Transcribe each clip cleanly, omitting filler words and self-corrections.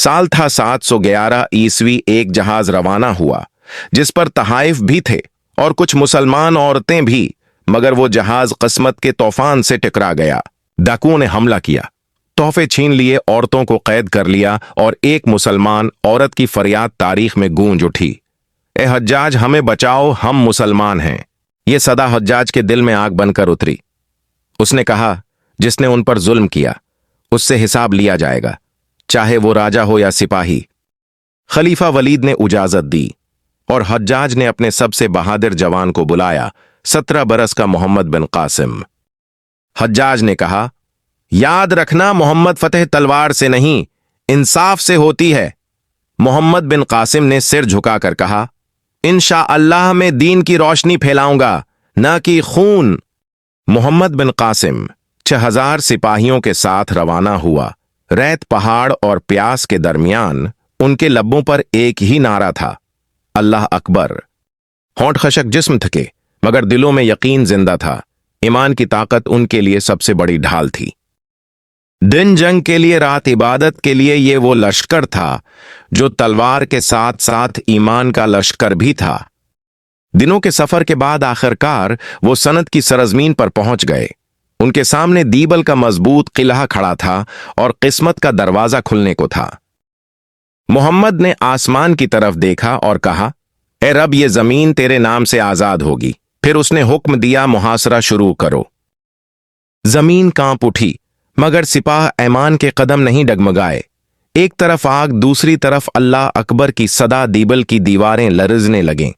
साल था 711 ईस्वी। एक जहाज रवाना हुआ जिस पर तहाइफ भी थे और कुछ मुसलमान औरतें भी, मगर वो जहाज किस्मत के तूफान से टकरा गया। डाकुओं ने हमला किया, तोहफे छीन लिए, औरतों को कैद कर लिया और एक मुसलमान औरत की फरियाद तारीख में गूंज उठी, ए हज्जाज हमें बचाओ, हम मुसलमान हैं। ये सदा हज्जाज के दिल में आग बनकर उतरी। उसने कहा, जिसने उन पर जुल्म किया उससे हिसाब लिया जाएगा, चाहे वो राजा हो या सिपाही। खलीफा वलीद ने इजाजत दी और हज्जाज ने अपने सबसे बहादुर जवान को बुलाया, 17 बरस का मोहम्मद बिन कासिम। हज्जाज ने कहा, याद रखना मोहम्मद फतेह तलवार से नहीं, इंसाफ से होती है। मोहम्मद बिन कासिम ने सिर झुकाकर कहा, इंशाअल्लाह मैं दीन की रोशनी फैलाऊंगा, न कि खून। मोहम्मद बिन कासिम 6000 सिपाहियों के साथ रवाना हुआ। रेत पहाड़ और प्यास के दरमियान उनके लब्बों पर एक ही नारा था, अल्लाह अकबर। होंठ खशक जिस्म थके, मगर दिलों में यकीन जिंदा था। ईमान की ताकत उनके लिए सबसे बड़ी ढाल थी। दिन जंग के लिए, रात इबादत के लिए। ये वो लश्कर था जो तलवार के साथ साथ ईमान का लश्कर भी था। दिनों के सफर के बाद आखिरकार वो सनद की सरजमीन पर पहुंच गए। उनके सामने दीबल का मजबूत किला खड़ा था और किस्मत का दरवाजा खुलने को था। मोहम्मद ने आसमान की तरफ देखा और कहा, ए रब, ये जमीन तेरे नाम से आजाद होगी। फिर उसने हुक्म दिया, मुहासरा शुरू करो। जमीन कांप उठी, मगर सिपाह ऐमान के कदम नहीं डगमगाए। एक तरफ आग, दूसरी तरफ अल्लाह अकबर की सदा। दीबल की दीवारें लरजने लगें,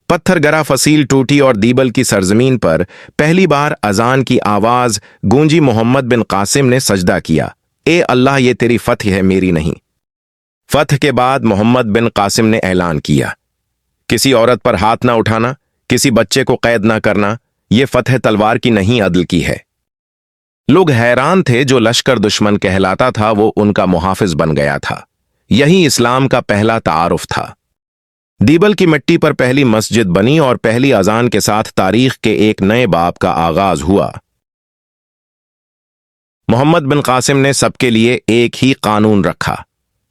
पत्थर गरा फसील टूटी और दीबल की सरजमीन पर पहली बार अजान की आवाज गूंजी। मोहम्मद बिन कासिम ने सजदा किया, ए अल्लाह, ये तेरी फतह है, मेरी नहीं। फतह के बाद मोहम्मद बिन कासिम ने ऐलान किया, किसी औरत पर हाथ ना उठाना, किसी बच्चे को कैद ना करना। यह फतह तलवार की नहीं, अदल की है। लोग हैरान थे। जो लश्कर दुश्मन कहलाता था वो उनका मुहाफिज बन गया था। यही इस्लाम का पहला तारुफ था। दीबल की मिट्टी पर पहली मस्जिद बनी और पहली अजान के साथ तारीख के एक नए बाब का आगाज हुआ। मोहम्मद बिन कासिम ने सबके लिए एक ही कानून रखा,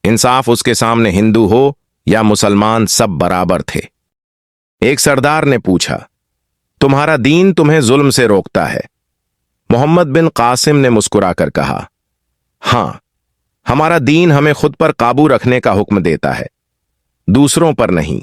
इंसाफ। उसके सामने हिंदू हो या मुसलमान, सब बराबर थे। एक सरदार ने पूछा, तुम्हारा दीन तुम्हें जुल्म से रोकता है? मोहम्मद बिन कासिम ने मुस्कुराकर कहा, हां, हमारा दीन हमें खुद पर काबू रखने का हुक्म देता है, दूसरों पर नहीं।